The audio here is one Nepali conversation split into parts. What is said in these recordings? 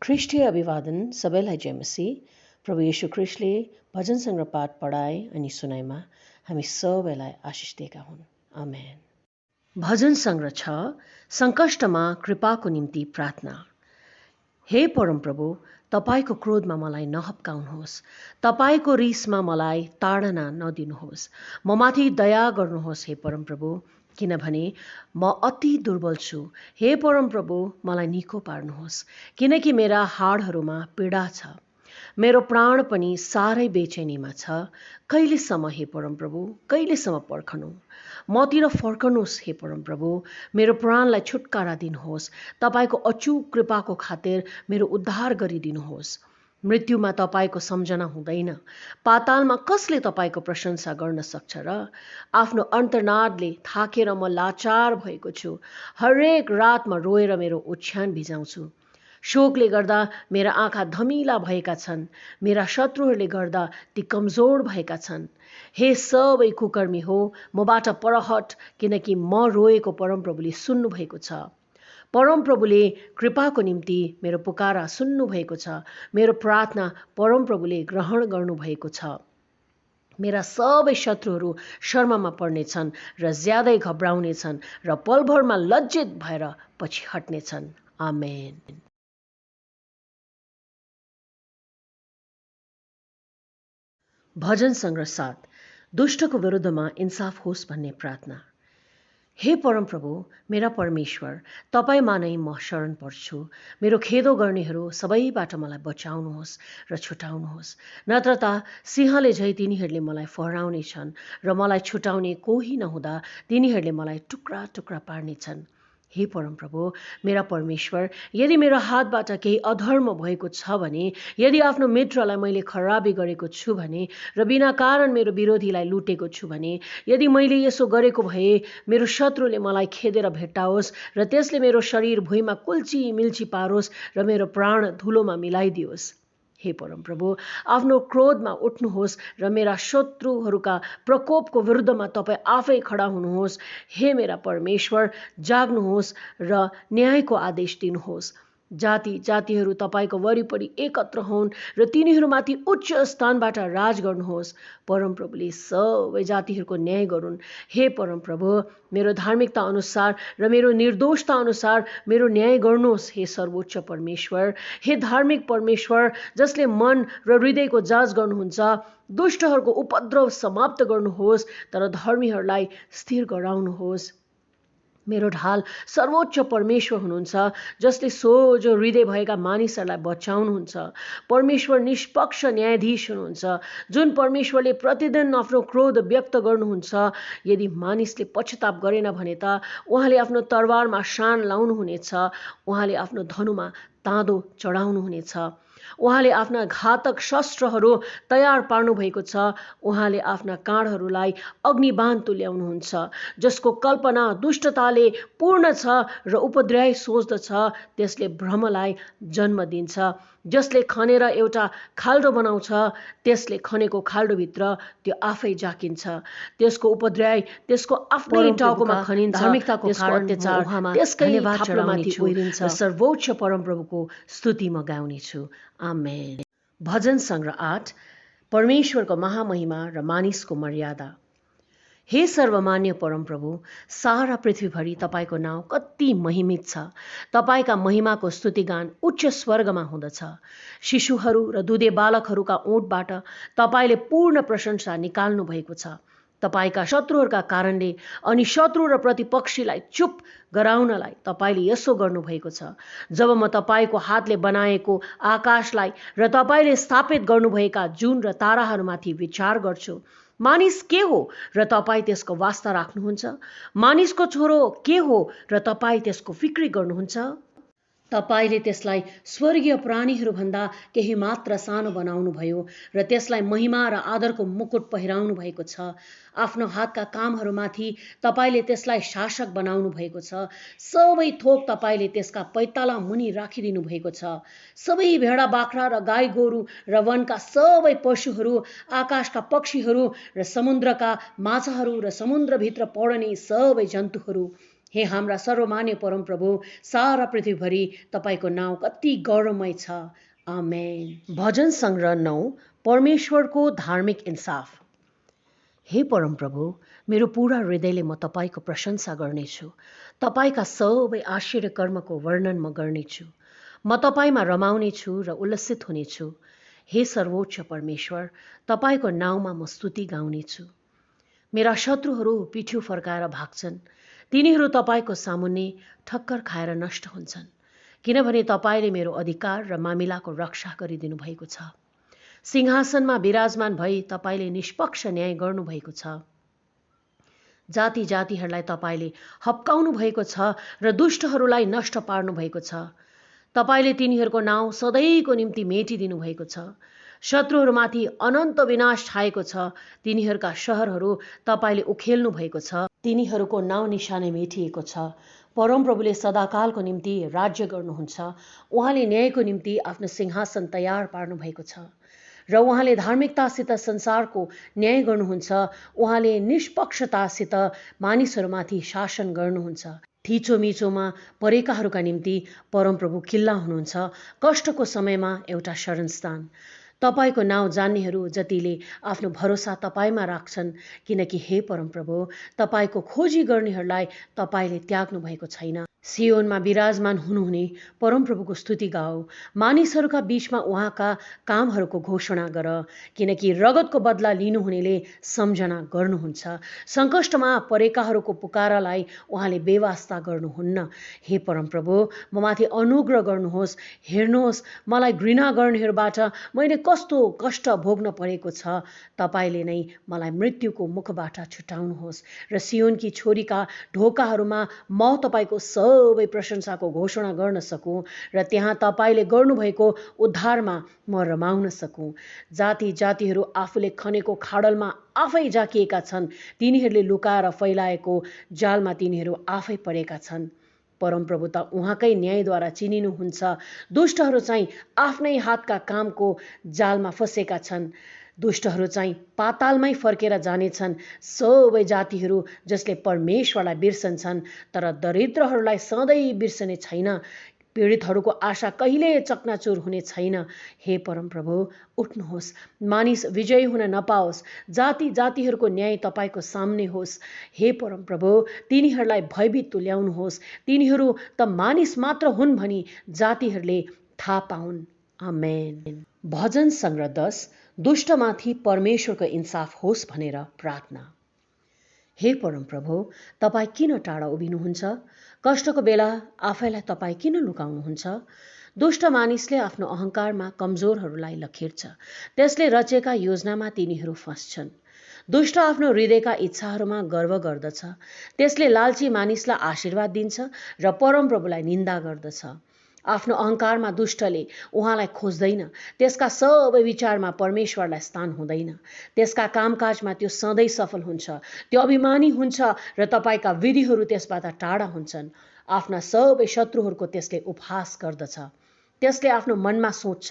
ख्रिस्टीय अभिवादन सबैलाई जय मसीह। प्रभु येशू ख्रिस्टले भजन सङ्ग्रह पाठ पढाए अनि सुनाइमा हामी सबैलाई आशिष दिएका हुन्। आमेन। भजन सङ्ग्रह 6 सङ्कष्टमा कृपाको निम्ति प्रार्थना। हे परमप्रभु, तपाईको क्रोधमा मलाई नहप्काउनुहोस्, तपाईको रिसमा मलाई ताडना नदिनुहोस्। म माथि दया गर्नुहोस् हे परमप्रभु, किनभने म अति दुर्बल छु। हे परमप्रभु, मलाई निको पार्नुहोस्, किनकि मेरा हाडहरूमा पीडा छ। मेरो प्राण पनि साह्रै बेचैनीमा छ। कहिलेसम्म हे परमप्रभु, कहिलेसम्म पर्खनु? मतिर फर्कनुहोस् हे परमप्रभु, मेरो प्राणलाई छुटकारा दिनुहोस्। तपाईको अचूक कृपाको खातिर मेरो उद्धार गरिदिनुहोस्। मृत्युमा तपाईको सम्झना हुँदैन। पातालमा कसले तपाईको प्रशंसा गर्न सक्छ र? आफ्नो अन्तर्नादले थाकेर म लाचार भएको छु। हरेक रात म रोएर मेरो ओछ्यान भिजाउँछु। शोकले गर्दा मेरा आँखा धमिला भएका छन्। मेरा शत्रुहरूले गर्दा ती कमजोर भएका छन्। हे सबै कुकर्मी हो, मबाट परहट, किनकि म रोएको परमप्रभुले सुन्नुभएको छ। परमप्रभुले कृपाको निम्ति मेरो पुकारा सुन्नुभएको छ। मेरो प्रार्थना परमप्रभुले ग्रहण गर्नुभएको छ। मेरा सबै शत्रुहरू शर्ममा पर्नेछन् र ज्यादै घबराउनेछन् र पलभरमा लज्जित भएर पछि हट्नेछन्। आमेन। भजन सङ्ग्रह 7 दुष्टको विरुद्धमा इन्साफ होस् भन्ने प्रार्थना। हे परमप्रभु, मेरा परमेश्वर, तपाईँमा नै म शरण पर्छु। मेरो खेदो गर्नेहरू सबैबाट मलाई बचाउनुहोस् र छुटाउनुहोस्। नत्र त सिंहले झै तिनीहरूले मलाई फहराउने छन् र मलाई छुटाउने कोही नहुँदा तिनीहरूले मलाई टुक्रा टुक्रा पार्नेछन्। हे परमप्रभु, मेरा परमेश्वर, यदि मेरो हातबाट केही अधर्म भएको छ भने, यदि आफ्नो मित्रलाई मैले खराबी गरेको छु भने र बिना कारण मेरो विरोधीलाई लुटेको छु भने, यदि मैले यसो गरेको भए मेरो शत्रुले मलाई खेदेर भेट्टाओस् र त्यसले मेरो शरीर भुइँमा कुल्ची मिल्ची पारोस् र मेरो प्राण धुलोमा मिलाइदियोस्। हे परमप्रभु, आफ्नो क्रोधमा उठ्नुहोस् र मेरा शत्रुहरूका प्रकोपको विरुद्धमा तपाईँ आफै खडा हुनुहोस्। हे मेरा परमेश्वर, जाग्नुहोस् र न्यायको आदेश दिनुहोस्। जाति जातिहरू तपाईँको वरिपरि एकत्र हुन् र तिनीहरूमाथि उच्च स्थानबाट राज गर्नुहोस्। परमप्रभुले सबै जातिहरूको न्याय गरून्। हे परमप्रभु, मेरो धार्मिकता अनुसार र मेरो निर्दोषता अनुसार मेरो न्याय गर्नुहोस्। हे सर्वोच्च परमेश्वर, हे धार्मिक परमेश्वर, जसले मन र हृदयको जाँच गर्नुहुन्छ, दुष्टहरूको उपद्रव समाप्त गर्नुहोस्, तर धर्मीहरूलाई स्थिर गराउनुहोस्। मेरो ढाल सर्वोच्च परमेश्वर हुनुहुन्छ, जसले सोझो हृदय भएका मानिसहरूलाई बचाउनुहुन्छ। परमेश्वर निष्पक्ष न्यायाधीश हुनुहुन्छ, जुन परमेश्वरले प्रतिदिन आफ्नो क्रोध व्यक्त गर्नुहुन्छ। यदि मानिसले पश्चाताप गरेन भने त उहाँले आफ्नो तरवारमा शान लाउनुहुनेछ। उहाँले आफ्नो धनुमा ताँदो चढाउनुहुनेछ। उहाँले आफ्ना घातक शस्त्रहरू तयार पार्नु भएको छ। उहाँले आफ्ना काँडहरूलाई अग्निबाण तुल्याउनुहुन्छ। जसको कल्पना दुष्टताले पूर्ण छ र उपद्रव सोच्दछ, त्यसले भ्रमलाई जन्म दिन्छ। जसले खनेर एउटा खाल्डो बनाउँछ, त्यसले खनेको खाल्डोभित्र त्यो आफै जाकिन्छ। त्यसको उपद्रव त्यसको आफ्नै टाउकोमा खनिन्छ। धार्मिकताको अत्याचार त्यसकै थाप्लोमाथि ओइरिन्छ। सर्वोच्च परमप्रभुको स्तुति म गाउनेछु। आमेन। भजन सङ्ग्रह 8 परमेश्वरको महामहिमा र मानिसको मर्यादा। हे सर्वमान्य परमप्रभु, सारा पृथ्वीभरि तपाईँको नाउँ कति महिमित छ। तपाईँका महिमाको स्तुतिगान उच्च स्वर्गमा हुँदछ। शिशुहरू र दुधे बालकहरूका ओठबाट तपाईँले पूर्ण प्रशंसा निकाल्नु भएको छ। तपाईँका शत्रुहरूका कारणले अनि शत्रु र प्रतिपक्षीलाई चुप गराउनलाई तपाईँले यसो गर्नुभएको छ। जब म तपाईँको हातले बनाएको आकाशलाई र तपाईँले स्थापित गर्नुभएका जुन र ताराहरूमाथि विचार गर्छु, मानिस के हो र तपाईँ त्यसको वास्ता राख्नुहुन्छ? मानिसको छोरो के हो र तपाईँ त्यसको फिक्री गर्नुहुन्छ? तपाईँले त्यसलाई स्वर्गीय प्राणीहरूभन्दा केही मात्र सानो बनाउनु भयो र त्यसलाई महिमा र आदरको मुकुट पहिराउनु भएको छ। आफ्नो हातका कामहरूमाथि तपाईँले त्यसलाई शासक बनाउनु भएको छ। सबै थोक तपाईँले त्यसका पैताला मुनि राखिदिनु भएको छ। सबै भेडा बाख्रा र गाई गोरु र वनका सबै पशुहरू, आकाशका पक्षीहरू र समुद्रका माछाहरू र समुद्रभित्र पौड्ने सबै जन्तुहरू, हे हाम्रा सर्वमान्य परमप्रभु, सारा पृथ्वीभरि तपाईँको नाउँ कति गौरवमय छ। आमेन। भजन सङ्ग्रह 9, परमेश्वरको धार्मिक इन्साफ। हे परमप्रभु, मेरो पूरा हृदयले म तपाईँको प्रशंसा गर्नेछु। तपाईँका सबै आश्चर्य कर्मको वर्णन म गर्नेछु। म तपाईँमा रमाउनेछु र उल्लसित हुनेछु। हे सर्वोच्च परमेश्वर, तपाईँको नाउँमा म स्तुति गाउनेछु। मेरा शत्रुहरू पिठ्यू फर्काएर भाग्छन्। तिनीहरू तपाईँको सामुन्ने ठक्कर खाएर नष्ट हुन्छन्, किनभने तपाईँले मेरो अधिकार र मामिलाको रक्षा गरिदिनु भएको छ। सिंहासनमा विराजमान भई तपाईँले निष्पक्ष न्याय गर्नुभएको छ। जाति जातिहरूलाई तपाईँले हप्काउनु भएको छ र दुष्टहरूलाई नष्ट पार्नु भएको छ। तपाईँले तिनीहरूको नाउँ सधैँको निम्ति मेटिदिनु भएको छ। शत्रुहरूमाथि अनन्त विनाश छाएको छ। तिनीहरूका शहरहरू तपाईँले उखेल्नु भएको छ। तिनीहरूको नाउँ निशानै मेटिएको छ। परमप्रभुले सदाकालको निम्ति राज्य गर्नुहुन्छ। उहाँले न्यायको निम्ति आफ्नो सिंहासन तयार पार्नु भएको छ र उहाँले धार्मिकतासित संसारको न्याय गर्नुहुन्छ। उहाँले निष्पक्षतासित मानिसहरूमाथि शासन गर्नुहुन्छ। थिचोमिचोमा परेकाहरूका निम्ति परमप्रभु किल्ला हुनुहुन्छ। कष्टको समयमा एउटा शरणस्थान। तपाईँको नाउँ जान्नेहरू जतिले आफ्नो भरोसा तपाईँमा राख्छन्, किनकि हे परमप्रभु, तपाईँको खोजी गर्नेहरूलाई तपाईँले त्याग्नु भएको छैन। सियोनमा विराजमान हुनुहुने परमप्रभुको स्तुति गाओ। मानिसहरूका बीचमा उहाँका कामहरूको घोषणा गर, किनकि रगतको बदला लिनुहुनेले सम्झना गर्नुहुन्छ। सङ्कष्टमा परेकाहरूको पुकारालाई उहाँले बेवास्ता गर्नुहुन्न। हे परमप्रभु, म माथि अनुग्रह गर्नुहोस्। हेर्नुहोस्, मलाई घृणा गर्नेहरूबाट मैले कस्तो कष्ट भोग्न परेको छ। तपाईँले नै मलाई मृत्युको मुखबाट छुटाउनुहोस् र सियोनकी छोरीका ढोकाहरूमा म तपाईँको सबै प्रशंसाको घोषणा गर्न सकूँ र त्यहाँ तपाईँले गर्नुभएको उद्धारमा म रमाउन सकूँ। जाति जातिहरू आफूले खनेको खाडलमा आफै जाकिएका छन्। तिनीहरूले लुकाएर फैलाएको जालमा तिनीहरू आफै परेका छन्। परमप्रभु त उहाँकै न्यायद्वारा चिनिनुहुन्छ। दुष्टहरू चाहिँ आफ्नै हातका कामको जालमा फँसेका छन्। दुष्टहरू चाहिँ पातालमै फर्केर जानेछन्। सबै जातिहरू जसले परमेश्वरलाई बिर्सन्छन्, तर दरिद्रहरूलाई सधैँ बिर्सने छैन। पीडितहरूको आशा कहिले चकनाचुर हुने छैन। हे परमप्रभु, उठ्नुहोस्, मानिस विजयी हुन नपाओस्। जाति जातिहरूको न्याय तपाईँको सामने होस्। हे परमप्रभु, तिनीहरूलाई भयभीत तुल्याउनुहोस्। तिनीहरू त मानिस मात्र हुन् भनी जातिहरूले थाहा पाउन्। आमेन। भजन सङ्ग्रह 10, दुष्टमाथि परमेश्वरको इन्साफ होस् भनेर प्रार्थना। हे परमप्रभु, तपाईँ किन टाढा उभिनुहुन्छ? कष्टको बेला आफैलाई तपाईँ किन लुकाउनुहुन्छ? दुष्ट मानिसले आफ्नो अहङ्कारमा कमजोरहरूलाई लखेर्छ। त्यसले रचेका योजनामा तिनीहरू फस्छन्। दुष्ट आफ्नो हृदयका इच्छाहरूमा गर्व गर्दछ। त्यसले लालची मानिसलाई आशीर्वाद दिन्छ र परमप्रभुलाई निन्दा गर्दछ। आफ्नो अहङ्कारमा दुष्टले उहाँलाई खोज्दैन। त्यसका सबै विचारमा परमेश्वरलाई स्थान हुँदैन। त्यसका कामकाजमा त्यो सधैँ सफल हुन्छ। त्यो अभिमानी हुन्छ र तपाईँका विधिहरू त्यसबाट टाढा हुन्छन्। आफ्ना सबै शत्रुहरूको त्यसले उपहास गर्दछ। त्यसले आफ्नो मनमा सोच्छ,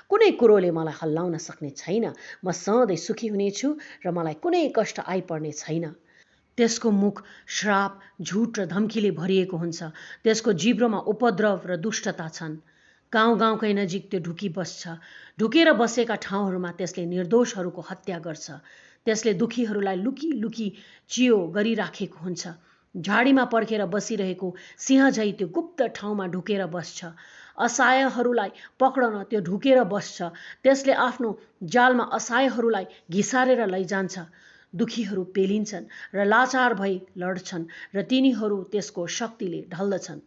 कुनै कुरोले मलाई हल्लाउन सक्ने छैन। म सधैँ सुखी हुनेछु र मलाई कुनै कष्ट आइपर्ने छैन। त्यसको मुख श्राप, झुट र धम्कीले भरिएको हुन्छ। त्यसको जिब्रोमा उपद्रव र दुष्टता छन्। गाउँ गाउँकै नजिक त्यो ढुकी बस्छ। ढुकेर बसेका ठाउँहरूमा त्यसले निर्दोषहरूको हत्या गर्छ। त्यसले दुखीहरूलाई लुकी लुकी चियो गरिराखेको हुन्छ। झाडीमा पर्खेर बसिरहेको सिंह झै त्यो गुप्त ठाउँमा ढुकेर बस्छ। असहायहरूलाई पक्रन त्यो ढुकेर बस्छ। त्यसले आफ्नो जालमा असहायहरूलाई घिसारेर लैजान्छ। दुखीहरू पेलिन्छन् र लाचार भई लड्छन् र तिनीहरू त्यसको शक्तिले ढल्दछन्।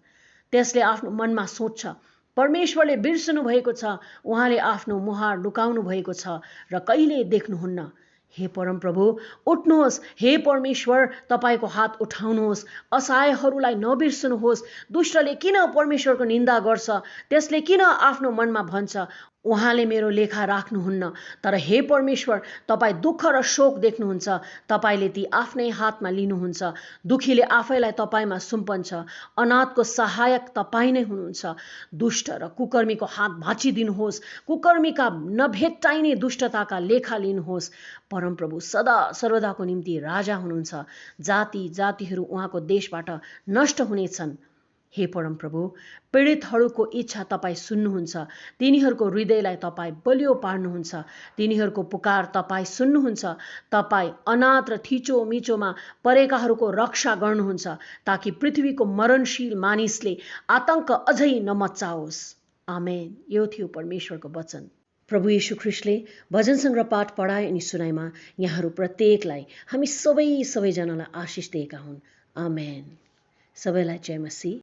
त्यसले आफ्नो मनमा सोच्छ, परमेश्वरले बिर्सनु भएको छ। उहाँले आफ्नो मुहार लुकाउनु भएको छ र कहिले देख्नुहुन्न। हे परमप्रभु, उठ्नुहोस्। हे परमेश्वर, तपाईँको हात उठाउनुहोस्। असहायहरूलाई नबिर्सनुहोस्। दुष्टले किन परमेश्वरको निन्दा गर्छ? त्यसले किन आफ्नो मनमा भन्छ, उहाँले मेरो लेखा राख्नुहुन्न, तर हे परमेश्वर तपाईँ दुःख र शोक देख्नुहुन्छ, तपाईँले ती आफ्नै हातमा लिनुहुन्छ। दुखीले आफैलाई तपाईँमा सुम्पन्छ, अनाथको सहायक तपाईँ नै हुनुहुन्छ। दुष्ट र कुकर्मीको हात भाँचिदिनुहोस्, कुकर्मीका नभेट्टाइने दुष्टताका लेखा लिनुहोस्। परमप्रभु सदा सर्वदाको निम्ति राजा हुनुहुन्छ, जाति जातिहरू उहाँको देशबाट नष्ट हुनेछन्। हे परमप्रभु, पीडितहरूको इच्छा तपाईँ सुन्नुहुन्छ, तिनीहरूको हृदयलाई तपाईँ बलियो पार्नुहुन्छ, तिनीहरूको पुकार तपाईँ सुन्नुहुन्छ। तपाईँ अनाथ र थिचो मिचोमा परेकाहरूको रक्षा गर्नुहुन्छ, ताकि पृथ्वीको मरणशील मानिसले आतंक अझै नमच्चाओस्। आमेन। यो थियो परमेश्वरको वचन। प्रभु येशू ख्रिस्टले भजन सङ्ग्रह पाठ पढाए अनि सुनाइमा यहाँहरू प्रत्येकलाई हामी सबैजनालाई आशिष दिएका हुन्। आमेन। सबैलाई जय मसीह।